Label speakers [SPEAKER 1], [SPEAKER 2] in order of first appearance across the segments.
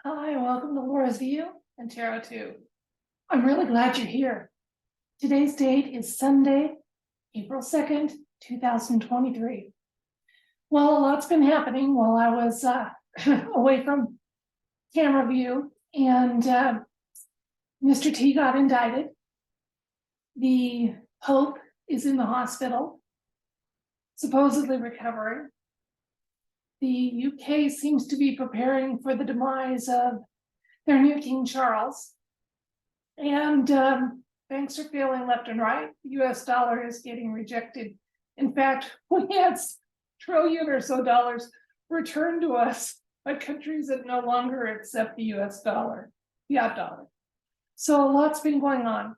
[SPEAKER 1] Hi, welcome to Laura's View and Tarot 2. I'm really glad you're here. Today's date is Sunday, April 2nd, 2023. Well, a lot's been happening while I was away from camera view, and Mr. T got indicted. The Pope is in the hospital, supposedly recovering. The UK seems to be preparing for the demise of their new King Charles. And banks are failing left and right. The US dollar is getting rejected. In fact, we had trillion or so dollars returned to us by countries that no longer accept the US dollar, fiat dollar. So a lot's been going on.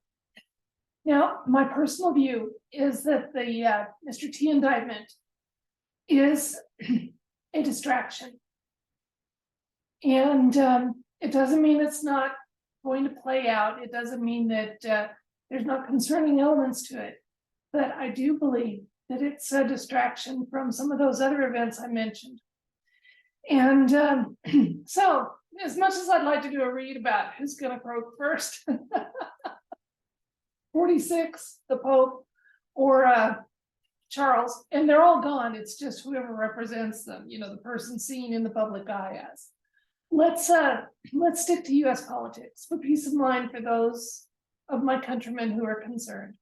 [SPEAKER 1] Now, my personal view is that the Mr. T indictment is a distraction. And it doesn't mean it's not going to play out. It doesn't mean that there's not concerning elements to it. But I do believe that it's a distraction from some of those other events I mentioned. And so, as much as I'd like to do a read about who's going to croak first, 46, the Pope, or Charles, and they're all gone. It's just whoever represents them, you know, the person seen in the public eye as. Let's stick to US politics for peace of mind for those of my countrymen who are concerned.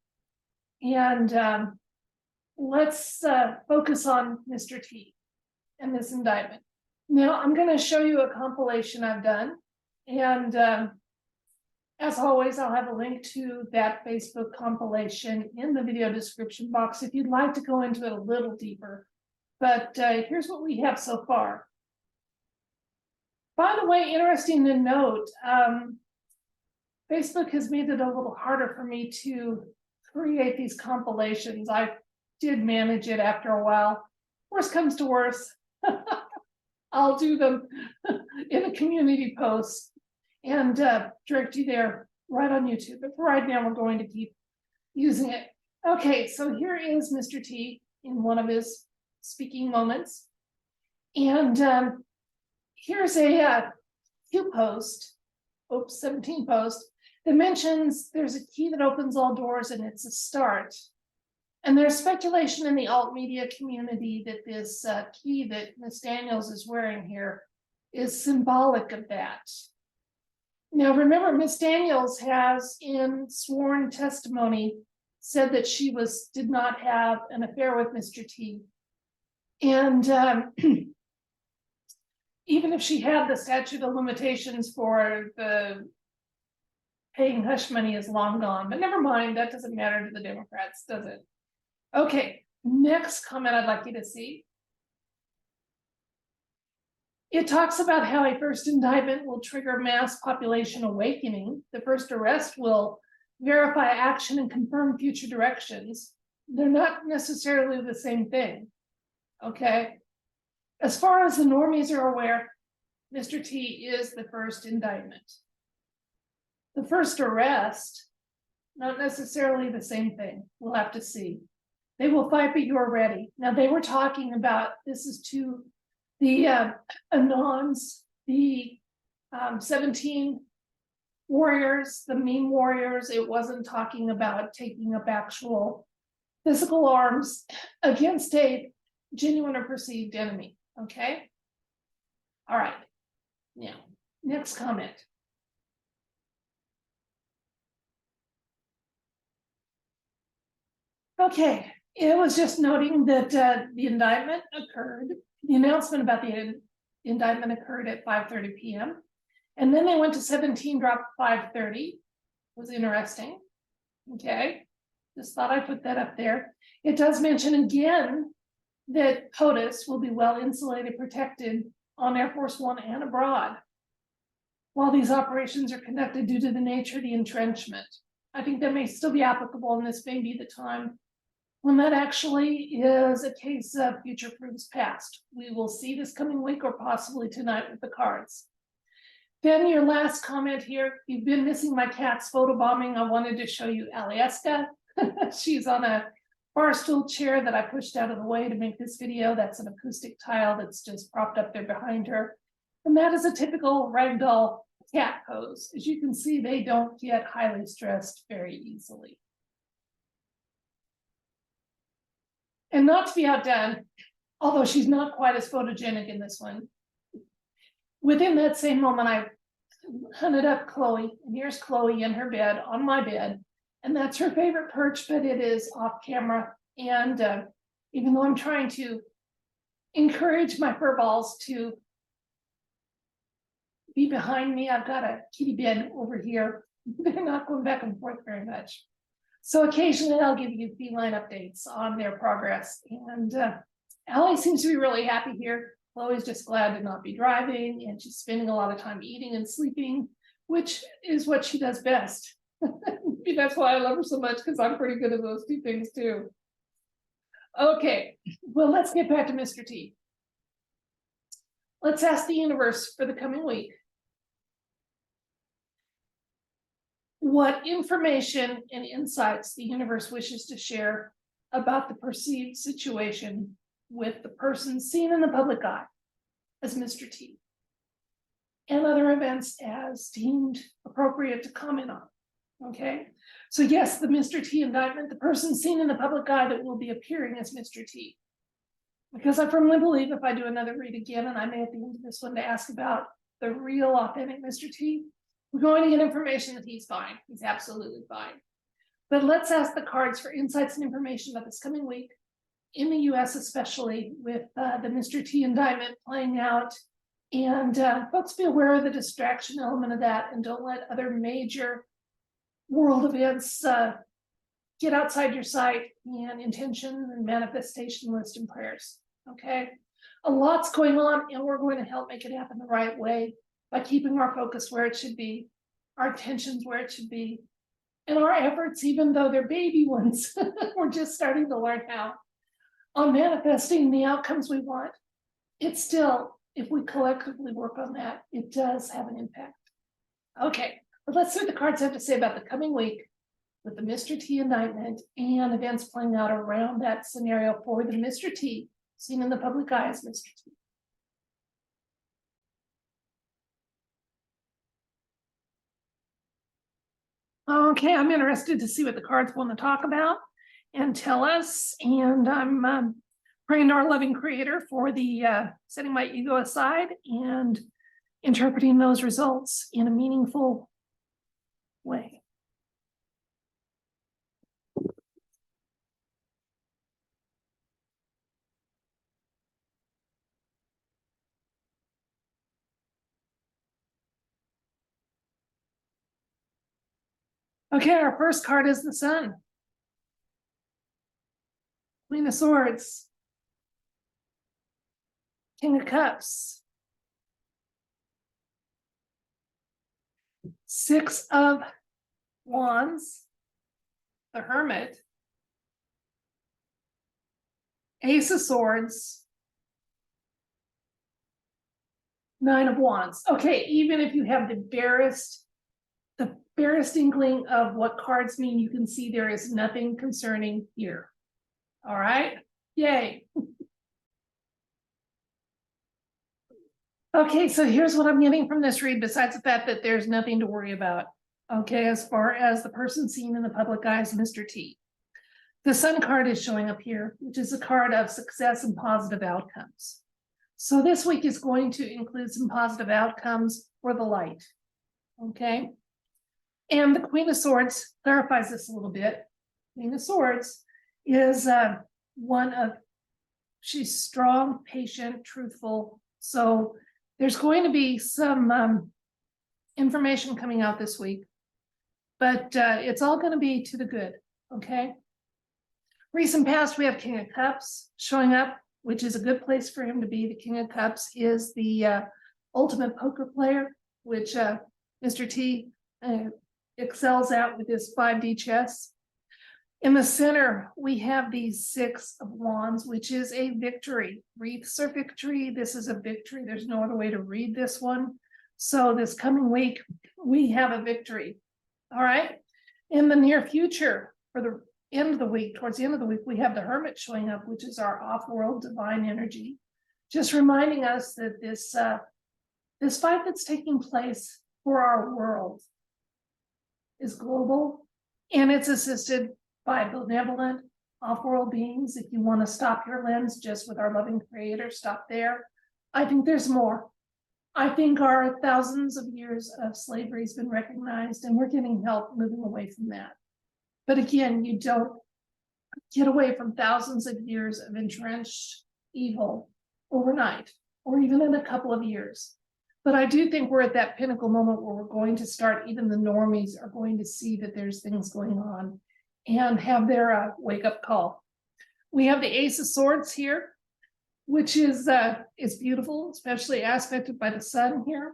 [SPEAKER 1] And let's focus on Mr. T and this indictment. Now, I'm going to show you a compilation I've done. And as always, I'll have a link to that Facebook compilation in the video description box if you'd like to go into it a little deeper. But here's what we have so far. By the way, interesting to note, Facebook has made it a little harder for me to create these compilations. I did manage it after a while. Worst comes to worst, I'll do them in a community post and direct you there right on YouTube. But for right now, we're going to keep using it. Okay, so here is Mr. T in one of his speaking moments. And here's a Q post, 17 post, that mentions there's a key that opens all doors and it's a start. And there's speculation in the alt media community that this key that Ms. Daniels is wearing here is symbolic of that. Now, remember, Ms. Daniels has, in sworn testimony, said that she did not have an affair with Mr. T. And even if she had, the statute of limitations for the paying hush money is long gone. But never mind, that doesn't matter to the Democrats, does it? Okay, next comment I'd like you to see. It talks about how a first indictment will trigger mass population awakening. The first arrest will verify action and confirm future directions. They're not necessarily the same thing, okay? As far as the normies are aware, Mr. T is the first indictment. The first arrest, not necessarily the same thing. We'll have to see. They will fight, but you're ready. Now, they were talking about, this is to the Anons, the 17 warriors, the meme warriors. It wasn't talking about taking up actual physical arms against a genuine or perceived enemy, okay? All right, now, next comment. Okay, it was just noting that the indictment occurred. The announcement about the indictment occurred at 5:30 p.m. And then they went to 17, dropped 5:30. Was interesting. Okay, just thought I'd put that up there. It does mention again that POTUS will be well insulated, protected on Air Force One and abroad while these operations are conducted due to the nature of the entrenchment. I think that may still be applicable, and this may be the time when that actually is a case of future proves past. We will see this coming week or possibly tonight with the cards. Then your last comment here, you've been missing my cat's photobombing. I wanted to show you Alieska. She's on a bar stool chair that I pushed out of the way to make this video. That's an acoustic tile that's just propped up there behind her. And that is a typical ragdoll cat pose. As you can see, they don't get highly stressed very easily. And not to be outdone, although she's not quite as photogenic in this one, within that same moment, I hunted up Chloe, and here's Chloe in her bed, on my bed, and that's her favorite perch, but it is off camera. And even though I'm trying to encourage my fur balls to be behind me, I've got a kitty bed over here. They're not going back and forth very much. So occasionally I'll give you feline updates on their progress. And Allie seems to be really happy here. Chloe's just glad to not be driving, and she's spending a lot of time eating and sleeping, which is what she does best. Maybe that's why I love her so much, because I'm pretty good at those two things too. Okay, well, let's get back to Mr. T. Let's ask the universe for the coming week. What information and insights the universe wishes to share about the perceived situation with the person seen in the public eye as Mr. T, and other events as deemed appropriate to comment on. Okay, so yes, the Mr. T indictment, the person seen in the public eye that will be appearing as Mr. T. Because I firmly believe if I do another read again, and I may at the end of this one to ask about the real authentic Mr. T, we're going to get information that he's fine. He's absolutely fine. But let's ask the cards for insights and information about this coming week in the US, especially with the Mr. T indictment playing out. And folks, be aware of the distraction element of that, and don't let other major world events get outside your sight and intention and manifestation list and prayers. Okay, a lot's going on, and we're going to help make it happen the right way by keeping our focus where it should be, our attentions where it should be, and our efforts, even though they're baby ones, we're just starting to learn how, on manifesting the outcomes we want. It's still, if we collectively work on that, it does have an impact. Okay, but let's see what the cards have to say about the coming week with the Mr. T indictment and events playing out around that scenario for the Mr. T, seen in the public eye as Mr. T. Okay, I'm interested to see what the cards want to talk about and tell us. And I'm praying to our loving creator for the setting my ego aside and interpreting those results in a meaningful way. Okay, our first card is the Sun. Queen of Swords. King of Cups. Six of Wands. The Hermit. Ace of Swords. Nine of Wands. Okay, even if you have the barest inkling of what cards mean, you can see there is nothing concerning here. All right, yay. Okay, so here's what I'm getting from this read, besides the fact that there's nothing to worry about. Okay, as far as the person seen in the public eye as Mr. T. The Sun card is showing up here, which is a card of success and positive outcomes. So this week is going to include some positive outcomes for the light. Okay. And the Queen of Swords clarifies this a little bit. Queen of Swords is she's strong, patient, truthful. So there's going to be some information coming out this week, but it's all going to be to the good, okay? Recent past, we have King of Cups showing up, which is a good place for him to be. The King of Cups is the ultimate poker player, which Mr. T excels at with his 5D chess. In the center, we have the Six of Wands, which is a victory. Wreaths are victory. This is a victory. There's no other way to read this one. So this coming week, we have a victory. All right. In the near future, for the end of the week, towards the end of the week, we have the Hermit showing up, which is our off-world divine energy. Just reminding us that this This fight that's taking place for our world is global, and it's assisted by benevolent off-world beings. If you want to stop your lens just with our loving creator, stop there. I think there's more. I think our thousands of years of slavery has been recognized, and we're getting help moving away from that. But again, you don't get away from thousands of years of entrenched evil overnight, or even in a couple of years. But I do think we're at that pinnacle moment where we're going to start, even the normies are going to see that there's things going on and have their wake-up call. We have the Ace of Swords here, which is beautiful, especially aspected by the sun here.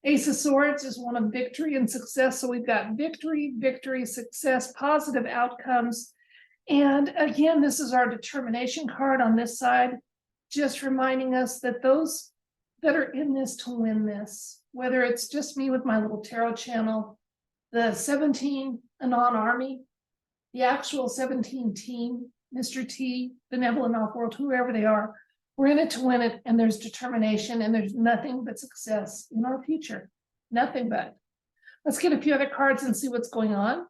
[SPEAKER 1] Ace of Swords is one of victory and success. So we've got victory, victory, success, positive outcomes. And again, this is our determination card on this side, just reminding us that those that are in this to win this, whether it's just me with my little tarot channel, the 17 Anon Army, the actual 17 team, Mr. T, Benevolent Off-World, whoever they are, we're in it to win it, and there's determination, and there's nothing but success in our future. Nothing but. Let's get a few other cards and see what's going on.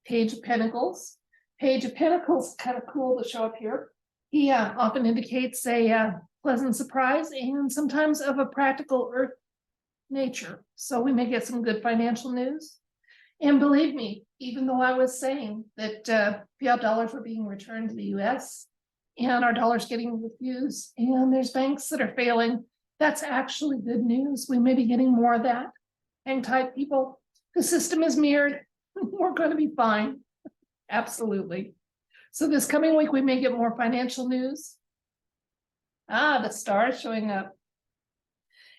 [SPEAKER 1] Page of Pentacles. Page of Pentacles, kind of cool to show up here. He often indicates a pleasant surprise and sometimes of a practical earth nature. So we may get some good financial news. And believe me, even though I was saying that fiat dollars were being returned to the US and our dollars getting refused and there's banks that are failing, that's actually good news. We may be getting more of that. Hang tight, people. The system is mirrored. We're going to be fine. Absolutely. So this coming week, we may get more financial news. The star is showing up.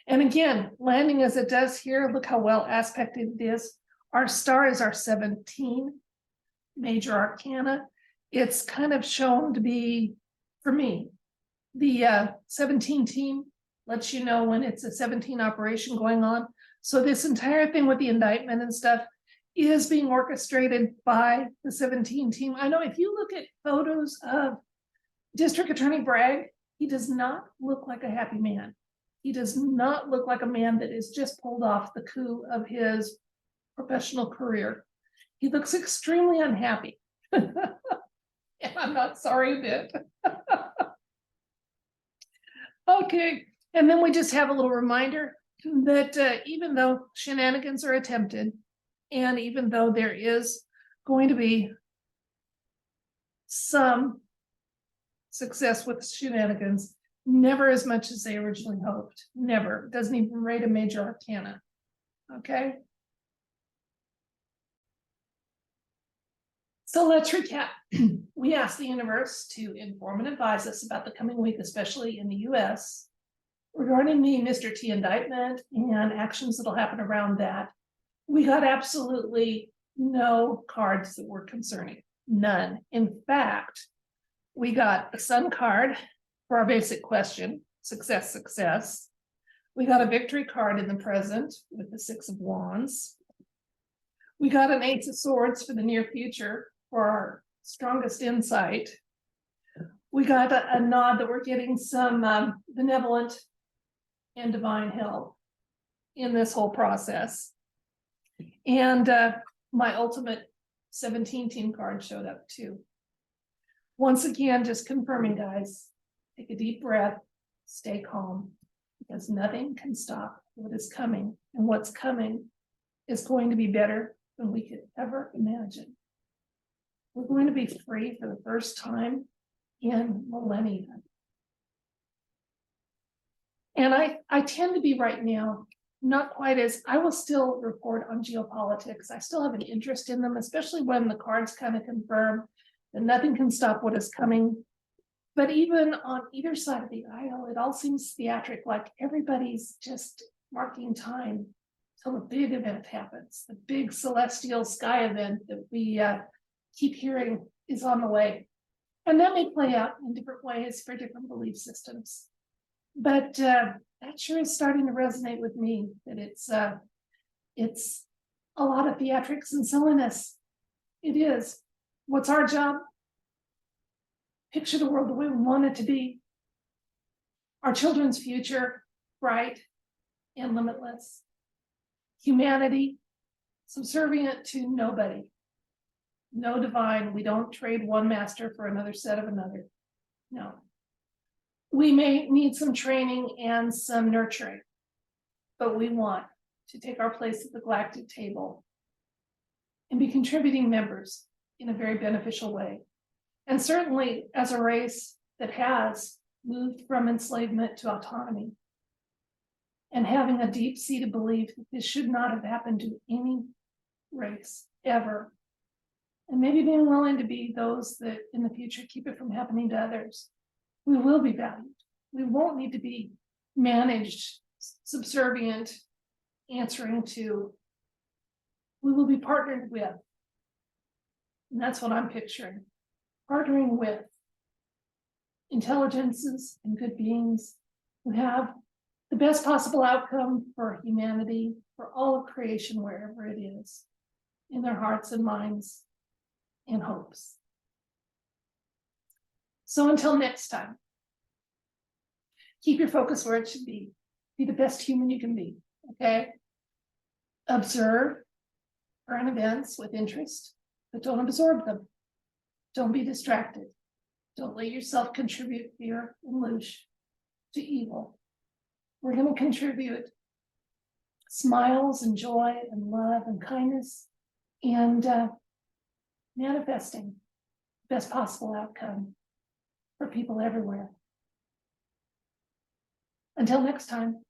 [SPEAKER 1] And again, landing as it does here, look how well aspected it is. Our star is our 17 major arcana. It's kind of shown to be, for me, the 17 team lets you know when it's a 17 operation going on. So this entire thing with the indictment and stuff is being orchestrated by the 17 team. I know if you look at photos of District Attorney Bragg, he does not look like a happy man. He does not look like a man that is just pulled off the coup of his professional career. He looks extremely unhappy. And I'm not sorry a bit. Okay, and then we just have a little reminder that even though shenanigans are attempted, and even though there is going to be some success with shenanigans, never as much as they originally hoped. Never. Doesn't even rate a major arcana. Okay. So let's recap. We asked the universe to inform and advise us about the coming week, especially in the US, regarding the Mr. T indictment and actions that'll happen around that. We got absolutely no cards that were concerning. None. In fact, we got a Sun card for our basic question, success, success. We got a victory card in the present with the 6 of Wands. We got an Ace of Swords for the near future for our strongest insight. We got a nod that we're getting some benevolent and divine help in this whole process. And my ultimate 17 team card showed up too. Once again, just confirming, guys, take a deep breath, stay calm, because nothing can stop what is coming. And what's coming is going to be better than we could ever imagine. We're going to be free for the first time in millennia. And I tend to be right now, not quite as, I will still report on geopolitics. I still have an interest in them, especially when the cards kind of confirm that nothing can stop what is coming. But even on either side of the aisle, it all seems theatric, like everybody's just marking time till the big event happens. The big celestial sky event that we keep hearing is on the way. And that may play out in different ways for different belief systems. But that sure is starting to resonate with me, that it's a lot of theatrics and silliness. It is. What's our job? Picture the world the way we want it to be. Our children's future, bright, and limitless. Humanity, subservient to nobody. No divine, we don't trade one master for another set of another. No. We may need some training and some nurturing, but we want to take our place at the galactic table and be contributing members in a very beneficial way. And certainly as a race that has moved from enslavement to autonomy and having a deep-seated belief that this should not have happened to any race ever. And maybe being willing to be those that in the future keep it from happening to others. We will be valued. We won't need to be managed, subservient, answering to. We will be partnered with. And that's what I'm picturing. Partnering with intelligences and good beings who have the best possible outcome for humanity, for all of creation, wherever it is, in their hearts and minds and hopes. So until next time, keep your focus where it should be. Be the best human you can be, okay? Observe current events with interest, but don't absorb them. Don't be distracted. Don't let yourself contribute fear and loosh to evil. We're going to contribute smiles and joy and love and kindness and manifesting the best possible outcome for people everywhere. Until next time.